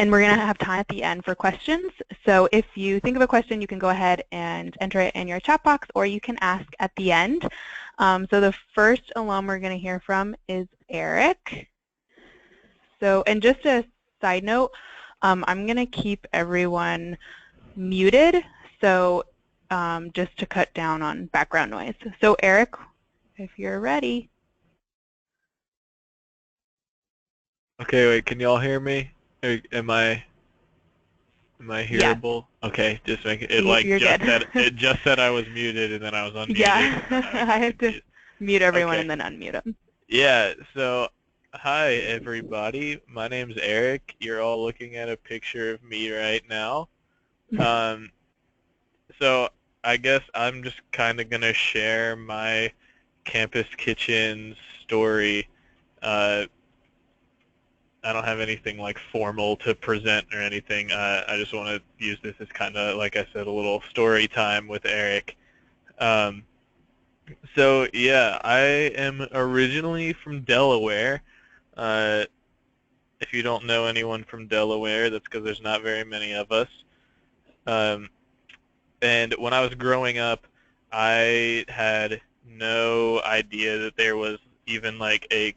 And we're going to have time at the end for questions. So if you think of a question, you can go ahead and enter it in your chat box, or you can ask at the end. So the first alum we're going to hear from is Eric. So, and just a side note, I'm going to keep everyone muted, so just to cut down on background noise. So Eric, if you're ready. Okay, wait, can y'all hear me? Am I hearable? Yeah. Okay, just make it like You're just good. said it just said I was muted and then I was unmuted. Yeah, And then I have to mute everyone okay. and then unmute them. Yeah, so hi everybody. My name's Eric. You're all looking at a picture of me right now. So I guess I'm just kind of gonna share my campus kitchen story. Uh, I don't have anything like formal to present or anything. I just want to use this as kind of, like I said, a little story time with Eric. Um, so yeah, I am originally from Delaware. Uh, if you don't know anyone from Delaware, that's because there's not very many of us. Um, and when I was growing up, I had no idea that there was even like a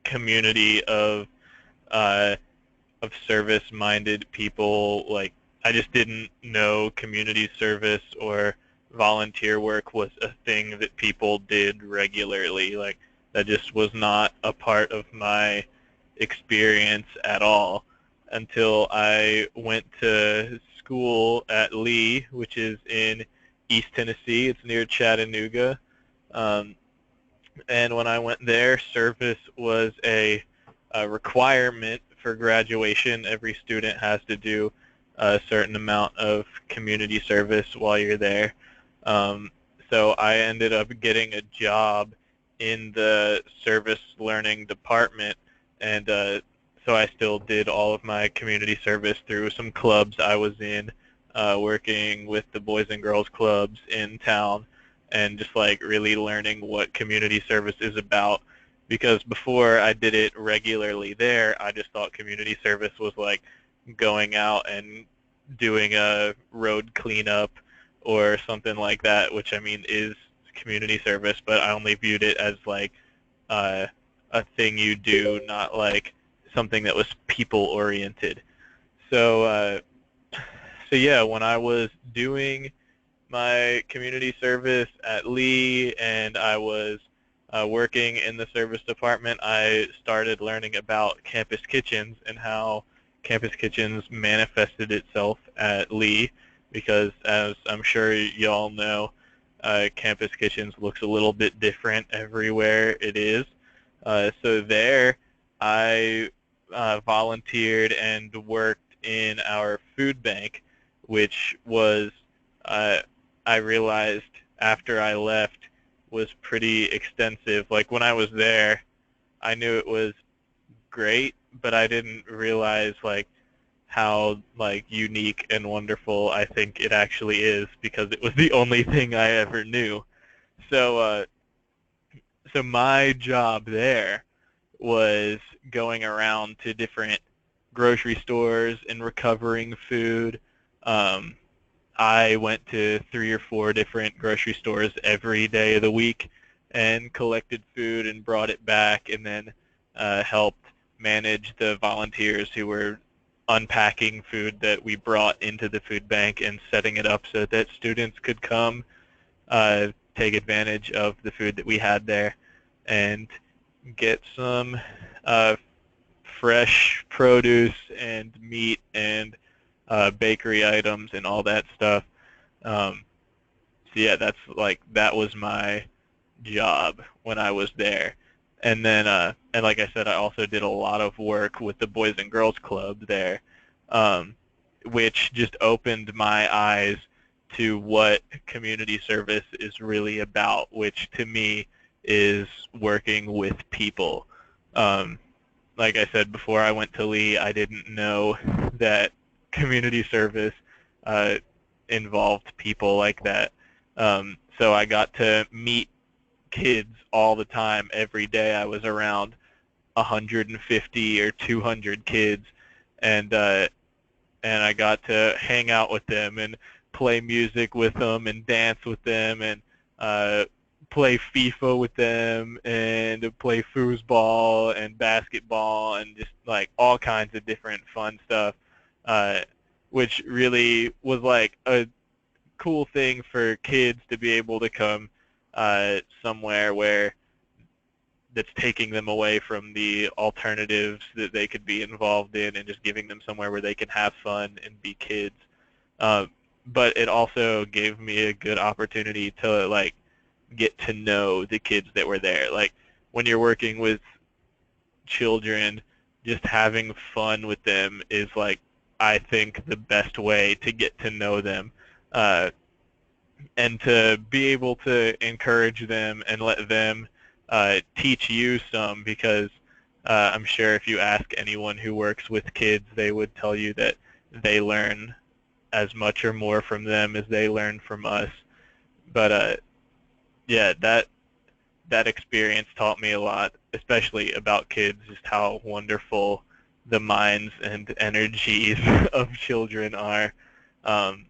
community uh, of service-minded people. Like, I just didn't know community service or volunteer work was a thing that people did regularly. Like, that just was not a part of my experience at all until I went to school at Lee, which is in East Tennessee. It's near Chattanooga. Um, and when I went there, service was a requirement for graduation. Every student has to do a certain amount of community service while you're there. So I ended up getting a job in the service learning department, and so I still did all of my community service through some clubs I was in, working with the Boys and Girls Clubs in town, and just like really learning what community service is about. Because before I did it regularly there, I just thought community service was like going out and doing a road cleanup or something like that, which I mean is community service, but I only viewed it as like uh, a thing you do, not like something that was people oriented. So, so yeah, when I was doing my community service at Lee and I was working in the service department, I started learning about campus kitchens and how campus kitchens manifested itself at Lee, because as I'm sure y'all know, campus kitchens looks a little bit different everywhere it is. So there I volunteered and worked in our food bank, which was uh, I realized after I left was pretty extensive. Like when I was there, I knew it was great, but I didn't realize like how like unique and wonderful I think it actually is, because it was the only thing I ever knew. So so my job there was going around to different grocery stores and recovering food. Um, I went to 3 or 4 different grocery stores every day of the week and collected food and brought it back, and then helped manage the volunteers who were unpacking food that we brought into the food bank and setting it up so that students could come take advantage of the food that we had there and get some uh, fresh produce and meat and bakery items and all that stuff. Um, so yeah, that was my job when I was there. And then, and like I said, I also did a lot of work with the Boys and Girls Club there, um, which just opened my eyes to what community service is really about, which to me is working with people. Um, like I said before I went to Lee, I didn't know that community service uh, involved people like that. So I got to meet kids all the time. Every day I was around 150 or 200 kids, and and I got to hang out with them and play music with them and dance with them and uh, play FIFA with them and play foosball and basketball and just like all kinds of different fun stuff, uh, which really was like a cool thing for kids to be able to come somewhere where that's taking them away from the alternatives that they could be involved in and just giving them somewhere where they can have fun and be kids. Uh, but it also gave me a good opportunity to like get to know the kids that were there. Like when you're working with children, just having fun with them is like I think the best way to get to know them. Uh, and to be able to encourage them and let them teach you some because I'm sure if you ask anyone who works with kids, they would tell you that they learn as much or more from them as they learn from us. But yeah, that experience taught me a lot, especially about kids, just how wonderful the minds and energies of children are. Um,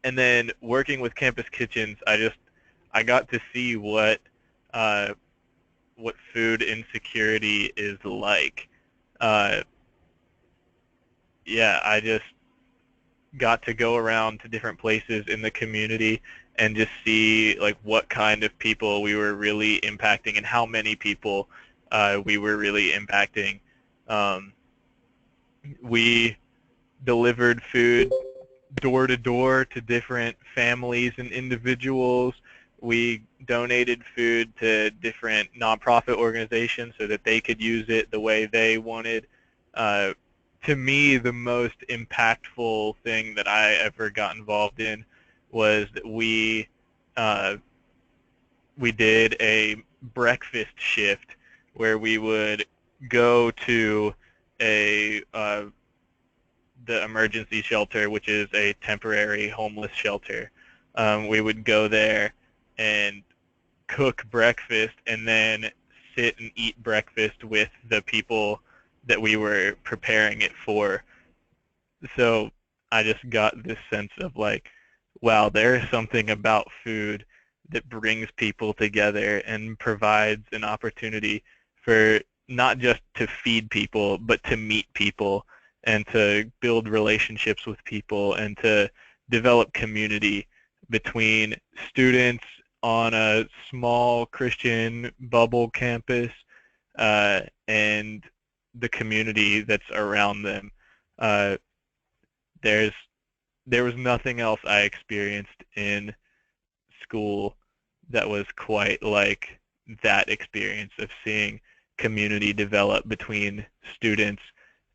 and then working with Campus Kitchens, I got to see uh, what food insecurity is like. Uh, yeah, I just got to go around to different places in the community and just see like what kind of people we were really impacting and how many people we were really impacting. Um, we delivered food door to door to different families and individuals. We donated food to different nonprofit organizations so that they could use it the way they wanted. Uh, to me, the most impactful thing that I ever got involved in was that uh, we did a breakfast shift where we would go to a the emergency shelter, which is a temporary homeless shelter. We would go there and cook breakfast and then sit and eat breakfast with the people that we were preparing it for. So I just got this sense of like, wow, there is something about food that brings people together and provides an opportunity for not just to feed people, but to meet people and to build relationships with people and to develop community between students on a small Christian bubble campus and the community that's around them. Uh, there's there was nothing else I experienced in school that was quite like that experience of seeing community develop between students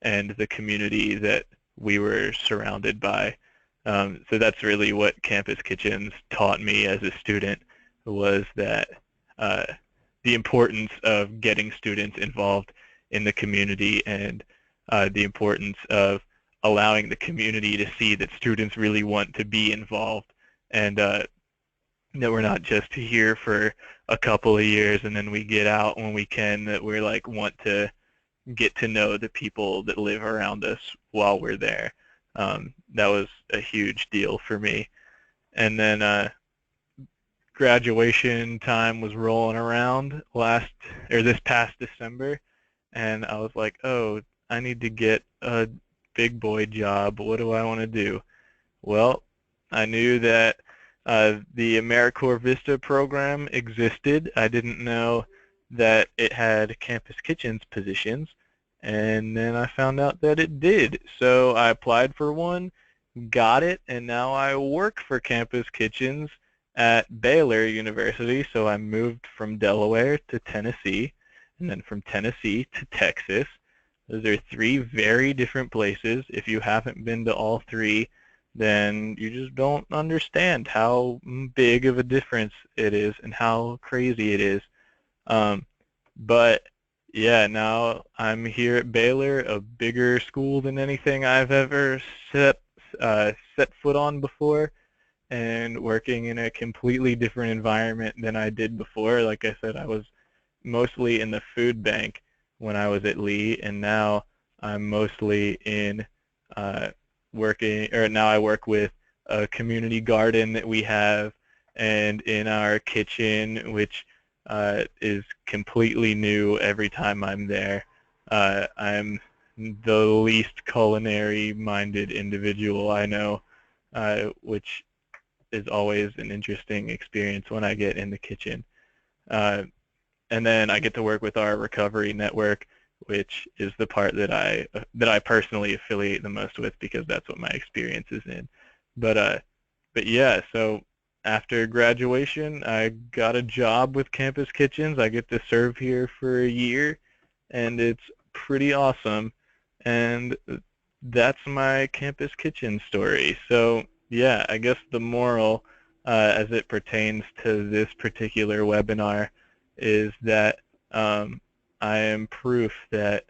and the community that we were surrounded by. So that's really what Campus Kitchens taught me as a student was that uh, the importance of getting students involved in the community and the importance of allowing the community to see that students really want to be involved and that we're not just here for a couple of years and then we get out when we can, that we're like want to get to know the people that live around us while we're there. That was a huge deal for me. And then graduation time was rolling around this past December, and I was like, oh, I need to get a big boy job. What do I want to do? Well, I knew that the AmeriCorps Vista program existed. I didn't know that it had Campus Kitchens positions, and then I found out that it did. So I applied for one, got it, and now I work for Campus Kitchens at Baylor University. So I moved from Delaware to Tennessee, and then from Tennessee to Texas. Those are three very different places. If you haven't been to all three, then you just don't understand how big of a difference it is and how crazy it is. But yeah, now I'm here at Baylor, a bigger school than anything I've ever set foot on before, and working in a completely different environment than I did before. Like I said, I was mostly in the food bank when I was at Lee, and now I'm mostly in now I work with a community garden that we have, and in our kitchen, which is completely new every time I'm there. I'm the least culinary-minded individual I know, which is always an interesting experience when I get in the kitchen. Uh, and then I get to work with our recovery network, which is the part that I personally affiliate the most with because that's what my experience is in. But but yeah, so after graduation, I got a job with Campus Kitchens. I get to serve here for a year, and it's pretty awesome. And that's my Campus Kitchen story. So yeah, I guess the moral, as it pertains to this particular webinar, is that I am proof that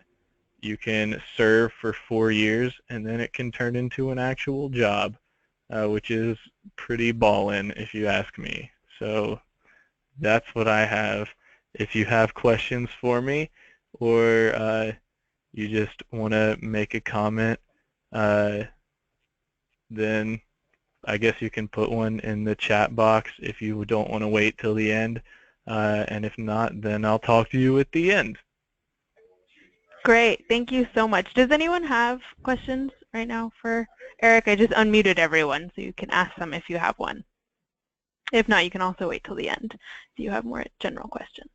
you can serve for 4 years and then it can turn into an actual job, which is pretty ballin' if you ask me. So that's what I have. If you have questions for me, or you just want to make a comment, uh, then I guess you can put one in the chat box if you don't want to wait till the end. And if not, then I'll talk to you at the end. Great. Thank you so much. Does anyone have questions right now for Eric? I just unmuted everyone, so you can ask them if you have one. If not, you can also wait till the end if you have more general questions.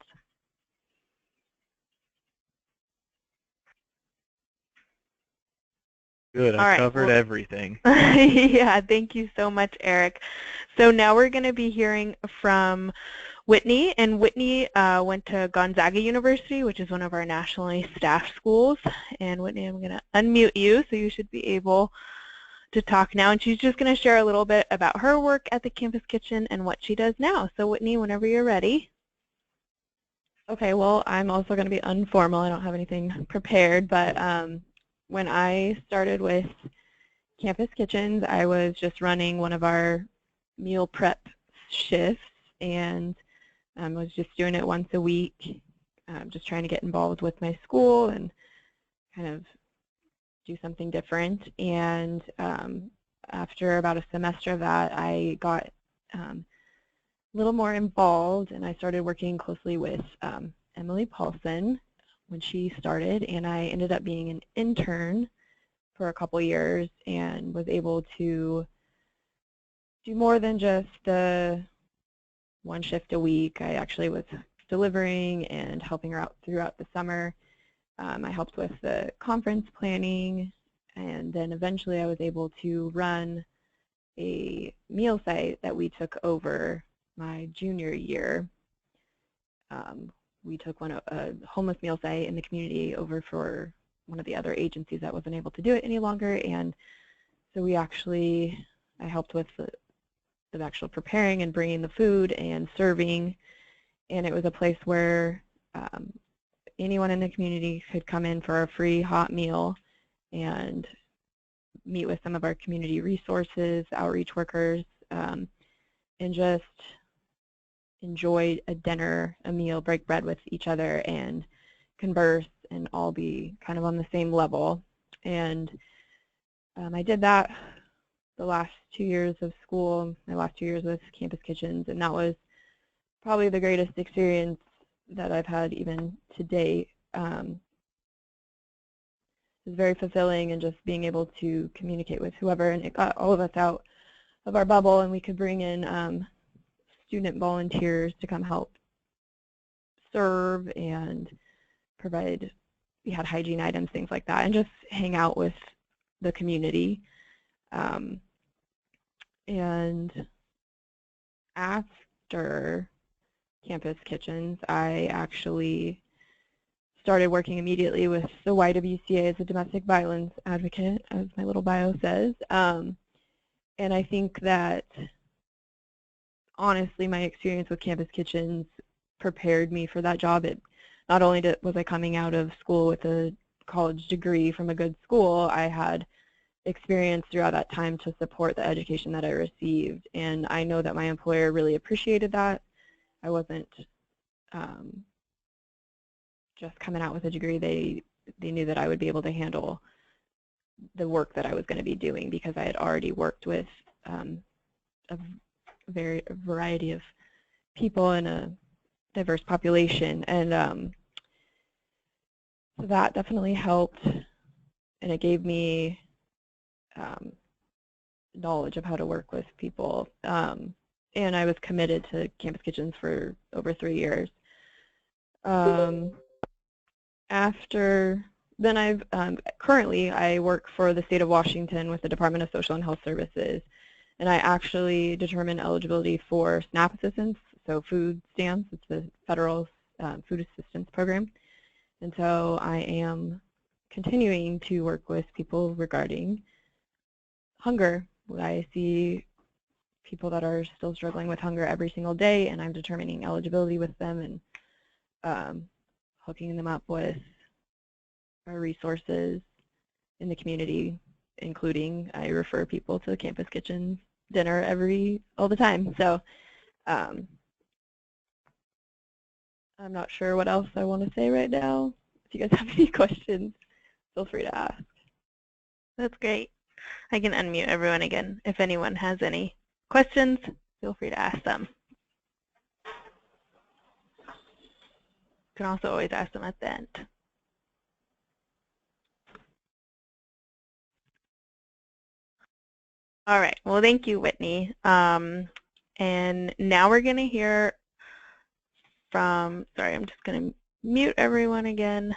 Good. I All right. covered everything. Yeah, thank you so much, Eric. So now we're going to be hearing from Whitney, and Whitney went to Gonzaga University, which is one of our nationally staffed schools. And Whitney, I'm going to unmute you, so you should be able to talk now. And she's just going to share a little bit about her work at the Campus Kitchen and what she does now. So Whitney, whenever you're ready. Okay, well, I'm also going to be informal. I don't have anything prepared, but when I started with Campus Kitchens, I was just running one of our meal prep shifts, and I was just doing it once a week, just trying to get involved with my school and kind of do something different. And after about a semester of that, I got a little more involved, and I started working closely with Emily Paulson when she started, and I ended up being an intern for a couple years and was able to do more than just the one shift a week. I actually was delivering and helping her out throughout the summer. I helped with the conference planning, and then eventually I was able to run a meal site that we took over my junior year. We took a homeless meal site in the community over for one of the other agencies that wasn't able to do it any longer, and so I helped with the actual preparing and bringing the food and serving, and it was a place where anyone in the community could come in for a free hot meal and meet with some of our community resources, outreach workers, and just enjoy a dinner, a meal, break bread with each other and converse and all be kind of on the same level. And I did that the last 2 years of school, my last 2 years with Campus Kitchens, and that was probably the greatest experience that I've had even to date. It was very fulfilling, and just being able to communicate with whoever, and it got all of us out of our bubble, and we could bring in student volunteers to come help serve and provide, we had hygiene items, things like that, and just hang out with the community. And after Campus Kitchens, I actually started working immediately with the YWCA as a domestic violence advocate, as my little bio says. And I think that, honestly, my experience with Campus Kitchens prepared me for that job. Not only was I coming out of school with a college degree from a good school, I had experience throughout that time to support the education that I received. And I know that my employer really appreciated that. I wasn't just coming out with a degree. They knew that I would be able to handle the work that I was going to be doing, because I had already worked with a variety of people in a diverse population, and so that definitely helped, and it gave me knowledge of how to work with people. And I was committed to Campus Kitchens for over 3 years. After then, currently I work for the state of Washington with the Department of Social and Health Services, and I actually determine eligibility for SNAP assistance, so food stamps. It's the federal food assistance program, and so I am continuing to work with people regarding hunger. I see people that are still struggling with hunger every single day, and I'm determining eligibility with them and hooking them up with our resources in the community, including I refer people to the Campus Kitchen dinner all the time. So I'm not sure what else I want to say right now. If you guys have any questions, feel free to ask. That's great. I can unmute everyone again. If anyone has any questions, feel free to ask them. You can also always ask them at the end. All right. Well, thank you, Whitney. And now we're going to hear from, sorry, I'm just going to mute everyone again.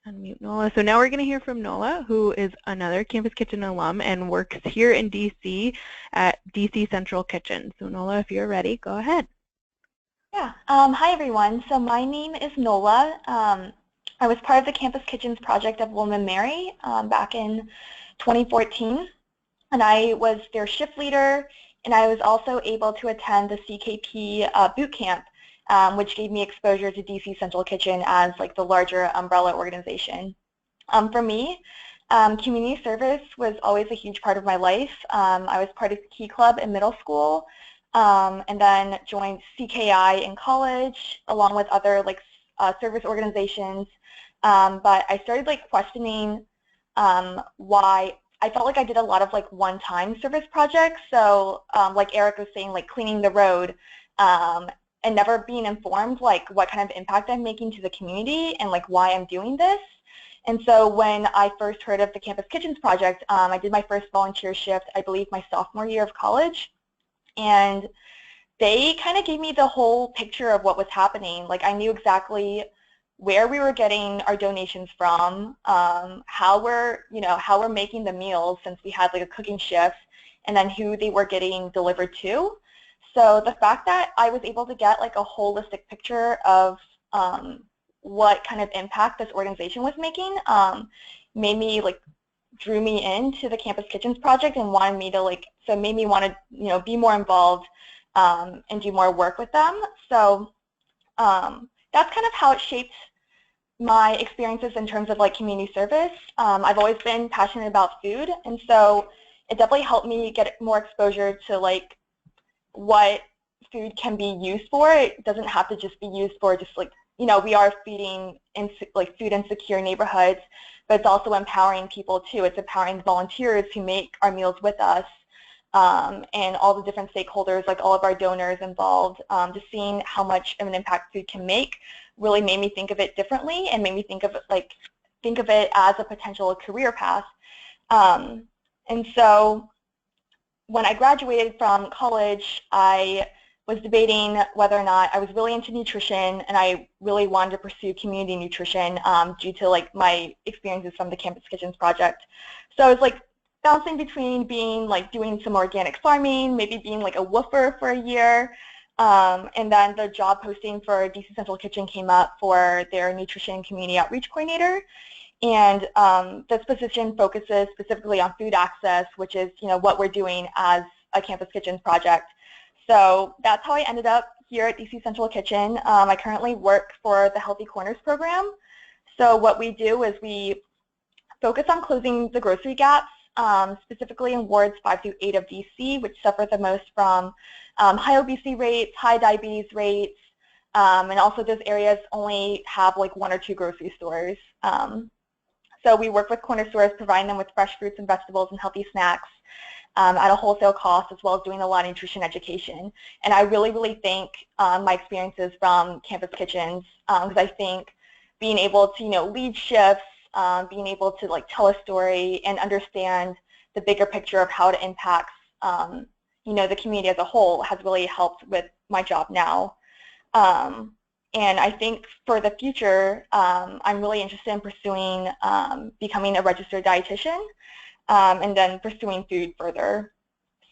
Unmute Nola. So now we're going to hear from Nola, who is another Campus Kitchen alum and works here in DC at DC Central Kitchen. So Nola, if you're ready, go ahead. Yeah. Hi, everyone. So my name is Nola. I was part of the Campus Kitchens project of William & Mary back in 2014, and I was their shift leader, and I was also able to attend the CKP boot camp, which gave me exposure to DC Central Kitchen as like the larger umbrella organization. For me, community service was always a huge part of my life. I was part of the Key Club in middle school, and then joined CKI in college, along with other like service organizations. But I started like questioning why I felt like I did a lot of like one-time service projects. So like Eric was saying, like cleaning the road, and never being informed like what kind of impact I'm making to the community and like why I'm doing this. And so when I first heard of the Campus Kitchens project, I did my first volunteer shift, I believe my sophomore year of college. And they kind of gave me the whole picture of what was happening. Like I knew exactly where we were getting our donations from, how we're making the meals since we had like a cooking shift, and then who they were getting delivered to. So the fact that I was able to get like a holistic picture of what kind of impact this organization was making made me like drew me into the Campus Kitchens project and wanted me to like, so made me want to be more involved and do more work with them. So that's kind of how it shaped my experiences in terms of like community service. I've always been passionate about food, and so it definitely helped me get more exposure to like what food can be used for. It doesn't have to just be used for just like, we are feeding in like food insecure neighborhoods, but it's also empowering people too. It's empowering the volunteers who make our meals with us, and all the different stakeholders, like all of our donors involved. Just seeing how much of an impact food can make really made me think of it differently and made me think of it as a potential career path. And so when I graduated from college, I was debating whether or not I was really into nutrition, and I really wanted to pursue community nutrition due to like my experiences from the Campus Kitchens project. So I was like bouncing between doing some organic farming, maybe being like a woofer for a year, and then the job posting for DC Central Kitchen came up for their nutrition community outreach coordinator. And this position focuses specifically on food access, which is what we're doing as a Campus Kitchens project. So that's how I ended up here at DC Central Kitchen. I currently work for the Healthy Corners program. So what we do is we focus on closing the grocery gaps, specifically in wards 5 through 8 of DC, which suffer the most from high obesity rates, high diabetes rates, and also those areas only have like 1 or 2 grocery stores. So we work with corner stores, providing them with fresh fruits and vegetables and healthy snacks at a wholesale cost, as well as doing a lot of nutrition education. And I really, really thank my experiences from Campus Kitchens, because I think being able to, lead shifts, being able to tell a story and understand the bigger picture of how it impacts, the community as a whole has really helped with my job now. And I think for the future, I'm really interested in pursuing becoming a registered dietitian, and then pursuing food further.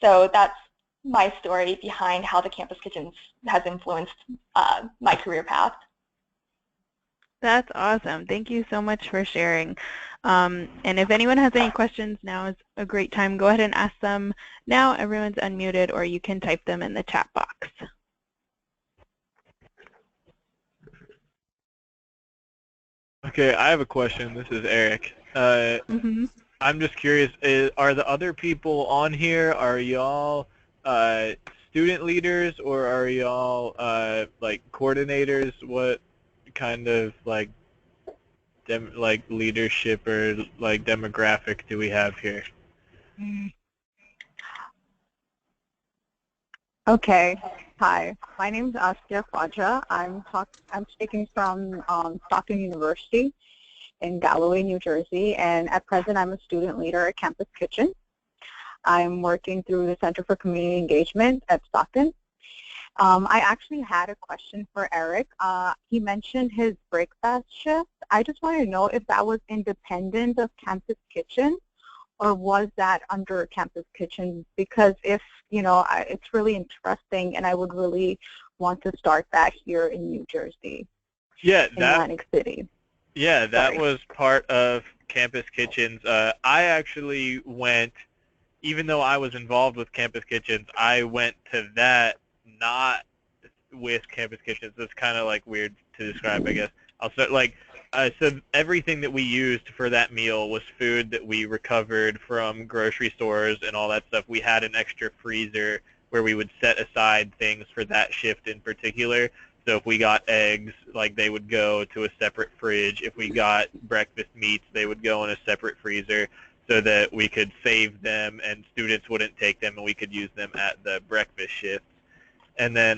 So that's my story behind how the Campus Kitchens has influenced my career path. That's awesome. Thank you so much for sharing. And if anyone has any questions, now is a great time. Go ahead and ask them now. Everyone's unmuted, or you can type them in the chat box. Okay, I have a question. This is Eric. I'm just curious, are the other people on here, are y'all student leaders, or are y'all coordinators? What kind of leadership or demographic do we have here? Okay. Hi, my name is Askia Khwaja. I'm speaking from Stockton University in Galloway, New Jersey, and at present I'm a student leader at Campus Kitchen. I'm working through the Center for Community Engagement at Stockton. I actually had a question for Eric. He mentioned his breakfast shift. I just want to know if that was independent of Campus Kitchen, or was that under Campus Kitchen? Because if, it's really interesting, and I would really want to start that here in New Jersey, in Atlantic City. Yeah, that was part of Campus Kitchens. I actually went, even though I was involved with Campus Kitchens, I went to that not with Campus Kitchens. It's kind of weird to describe, I guess. I'll start so everything that we used for that meal was food that we recovered from grocery stores and all that stuff. We had an extra freezer where we would set aside things for that shift in particular. So if we got eggs, they would go to a separate fridge. If we got breakfast meats, they would go in a separate freezer so that we could save them and students wouldn't take them and we could use them at the breakfast shift. And then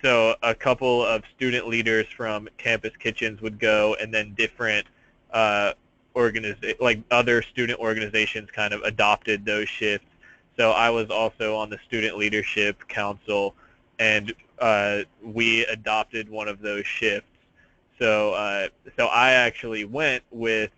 so a couple of student leaders from Campus Kitchens would go, and then different other student organizations kind of adopted those shifts. So I was also on the Student Leadership Council, and we adopted one of those shifts. So I actually went with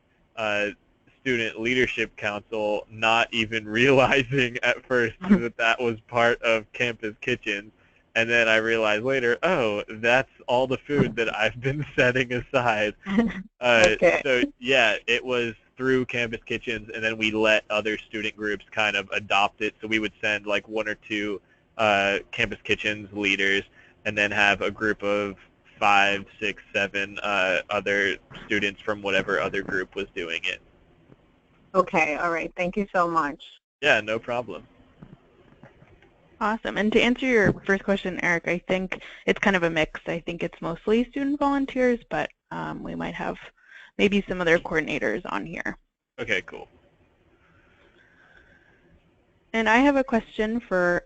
Student Leadership Council, not even realizing at first that was part of Campus Kitchens. And then I realized later, oh, that's all the food that I've been setting aside. Okay. So yeah, it was through Campus Kitchens, and then we let other student groups kind of adopt it. So we would send one or two Campus Kitchens leaders, and then have a group of 5, 6, 7 other students from whatever other group was doing it. Okay, all right. Thank you so much. Yeah, no problem. Awesome. And to answer your first question, Eric, I think it's kind of a mix. I think it's mostly student volunteers, but we might have maybe some other coordinators on here. Okay, cool. And I have a question for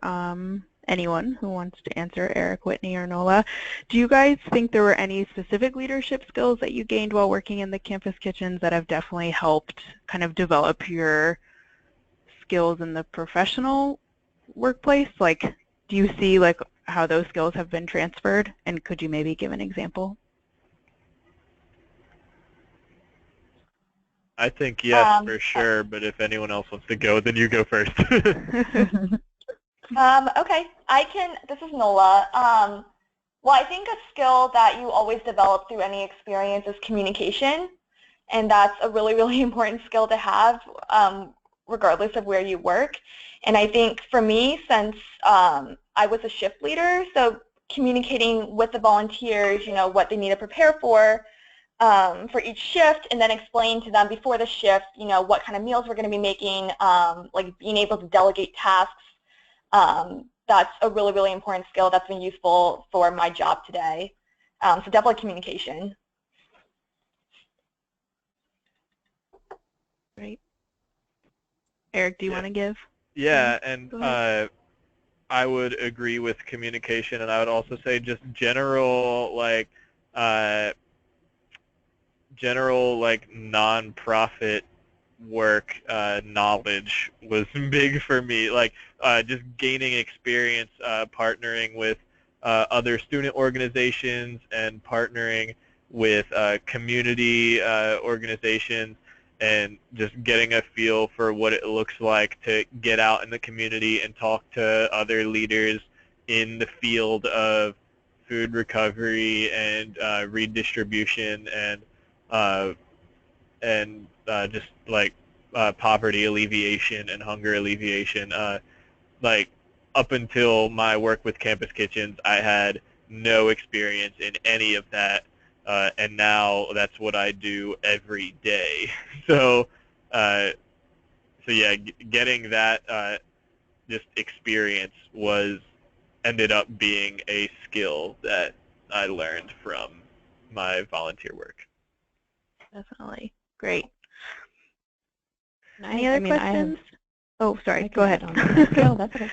anyone who wants to answer, Eric, Whitney, or Nola. Do you guys think there were any specific leadership skills that you gained while working in the Campus Kitchens that have definitely helped kind of develop your skills in the professional workplace? Do you see how those skills have been transferred, and could you maybe give an example? I think yes, for sure, but if anyone else wants to go, then you go first. Okay, this is Nola. Well, I think a skill that you always develop through any experience is communication, and that's a really, really important skill to have, regardless of where you work. And I think for me, since I was a shift leader, so communicating with the volunteers, what they need to prepare for each shift, and then explain to them before the shift, what kind of meals we're going to be making, being able to delegate tasks. That's a really, really important skill that's been useful for my job today. So definitely communication. Eric, do you want to give? Yeah, and Go ahead. I would agree with communication, and I would also say just general uh, nonprofit work knowledge was big for me. Like just gaining experience partnering with other student organizations and partnering with community organizations and just getting a feel for what it looks like to get out in the community and talk to other leaders in the field of food recovery and redistribution uh, and just like poverty alleviation and hunger alleviation. Like up until my work with Campus Kitchens, I had no experience in any of that, and now that's what I do every day. So, uh, so yeah, getting that just experience ended up being a skill that I learned from my volunteer work. Definitely. Great. Nice. Any other I mean, questions? Oh, sorry. I Go ahead. can add on to that. No, that's okay.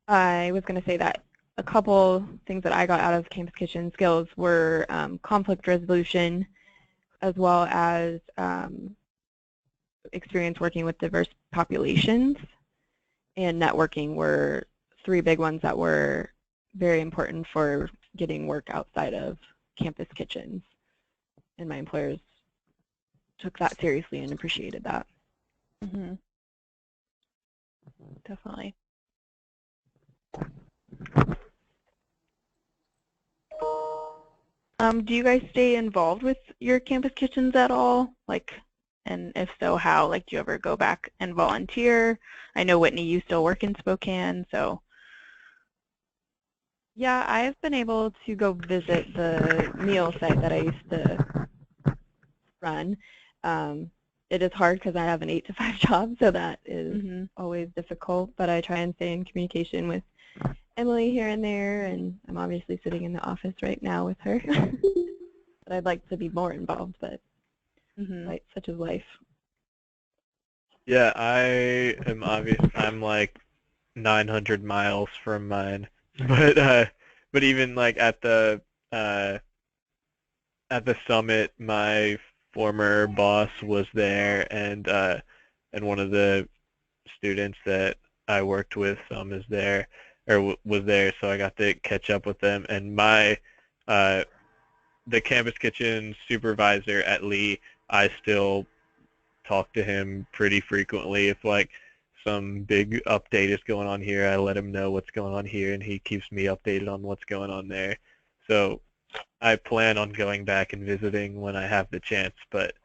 I was going to say that a couple things that I got out of Campus Kitchen skills were conflict resolution, as well as experience working with diverse populations, and networking were three big ones that were very important for getting work outside of Campus Kitchens. And my employers took that seriously and appreciated that. Mm-hmm. Definitely. Do you guys stay involved with your Campus Kitchens at all? Like, and if so, how? Like, do you ever go back and volunteer? I know, Whitney, you still work in Spokane, so. Yeah, I've been able to go visit the meal site that I used to run. It is hard because I have an 8-to-5 job, so that is always difficult, but I try and stay in communication with Emily here and there, and I'm obviously sitting in the office right now with her. But I'd like to be more involved, but such is life. Yeah, I'm like 900 miles from mine, but even like at the summit, my former boss was there, and one of the students that I worked with is there or was there, so I got to catch up with them. And uh, the Campus Kitchen supervisor at Lee, I still talk to him pretty frequently. If like some big update is going on here, I let him know what's going on here, and he keeps me updated on what's going on there. So I plan on going back and visiting when I have the chance, but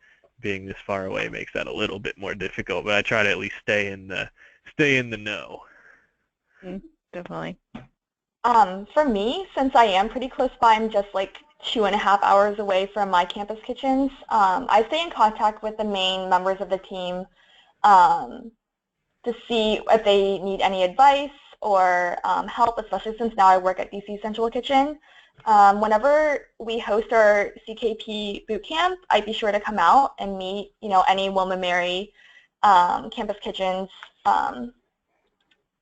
being this far away makes that a little bit more difficult. But I try to at least stay in the know. Definitely. For me, since I am pretty close by, I'm just like 2.5 hours away from my Campus Kitchens. I stay in contact with the main members of the team to see if they need any advice or help, especially since now I work at DC Central Kitchen. Whenever we host our CKP boot camp, I'd be sure to come out and meet, any Wilma Mary Campus Kitchens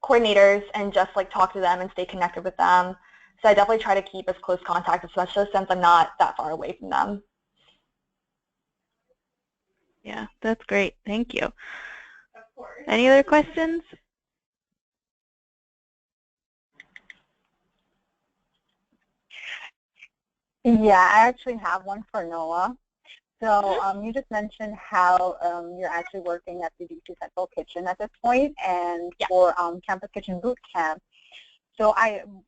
coordinators and just like talk to them and stay connected with them. So I definitely try to keep as close contact, especially since I'm not that far away from them. Yeah, that's great. Thank you. Of course. Any other questions? Yeah, I actually have one for Noah. So you just mentioned how you're actually working at the DC Central Kitchen at this point, and for Campus Kitchen Boot Camp. So I'm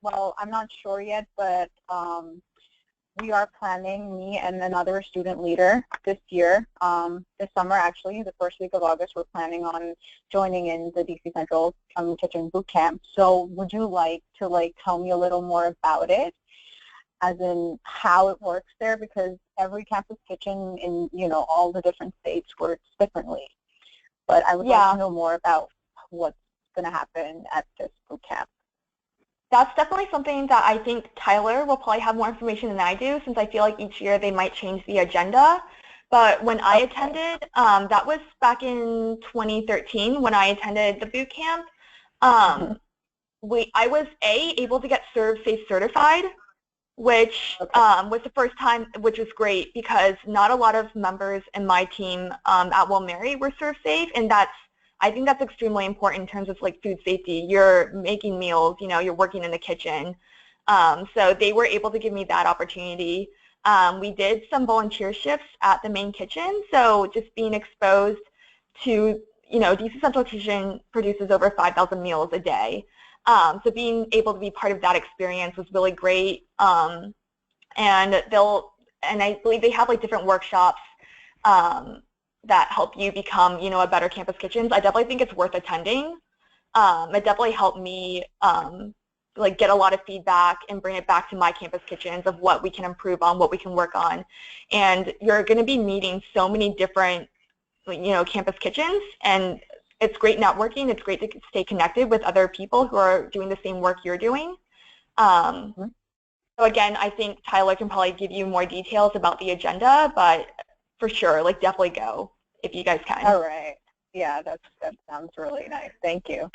not sure yet, but we are planning, me and another student leader this year, this summer actually, the first week of August, we're planning on joining in the DC Central Kitchen Boot Camp. So would you like to tell me a little more about it? As in how it works there, because every campus kitchen in all the different states works differently. But I would like to know more about what's going to happen at this boot camp. That's definitely something that I think Tyler will probably have more information than I do, since I feel like each year they might change the agenda. But when I attended, that was back in 2013 when I attended the boot camp. I was able to get ServSafe certified, which was the first time, which was great because not a lot of members in my team at Will Mary were ServSafe, and I think that's extremely important in terms of like food safety. You're making meals, you know, you're working in the kitchen. So they were able to give me that opportunity. We did some volunteer shifts at the main kitchen, so just being exposed to, you know, DC Central Kitchen produces over 5,000 meals a day. So being able to be part of that experience was really great. And I believe they have like different workshops that help you become, you know, a better campus kitchens. I definitely think it's worth attending. It definitely helped me like get a lot of feedback and bring it back to my campus kitchens of what we can improve on, what we can work on. And you're going to be meeting so many different, you know, campus kitchens, and it's great networking. It's great to stay connected with other people who are doing the same work you're doing. So again, I think Tyler can probably give you more details about the agenda, but for sure, like definitely go if you guys can. All right. Yeah, that sounds really nice. Thank you.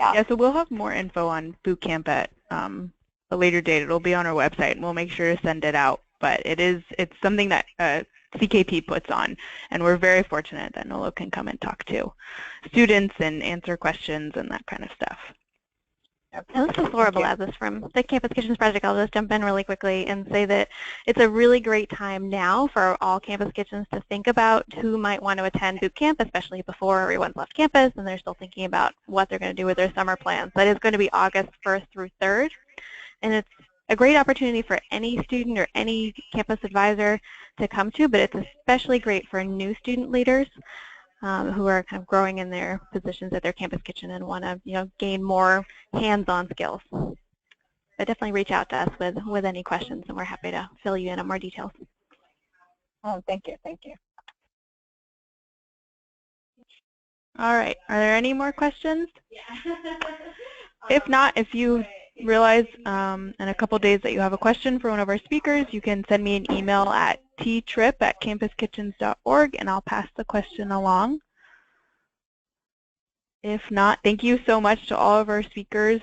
Yeah, so we'll have more info on boot camp at a later date. It'll be on our website, and we'll make sure to send it out. But it's something that CKP puts on, and we're very fortunate that Nolo can come and talk to students and answer questions and that kind of stuff. And this is Laura Belazis from the Campus Kitchens Project. I'll just jump in really quickly and say that it's a really great time now for all campus kitchens to think about who might want to attend boot camp, especially before everyone's left campus and they're still thinking about what they're going to do with their summer plans. That is going to be August 1st through 3rd, and it's a great opportunity for any student or any campus advisor to come to, but it's especially great for new student leaders who are kind of growing in their positions at their campus kitchen and want to, you know, gain more hands-on skills. But definitely reach out to us with any questions, and we're happy to fill you in on more details. Oh, thank you. Thank you. All right. Are there any more questions? If not, if you realize in a couple days that you have a question for one of our speakers, you can send me an email at ttrip@campuskitchens.org, and I'll pass the question along. If not, thank you so much to all of our speakers,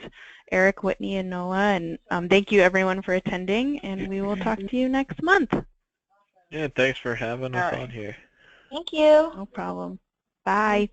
Eric, Whitney, and Noah, and thank you everyone for attending, and we will talk to you next month. Yeah, thanks for having us on here. Thank you. No problem. Bye.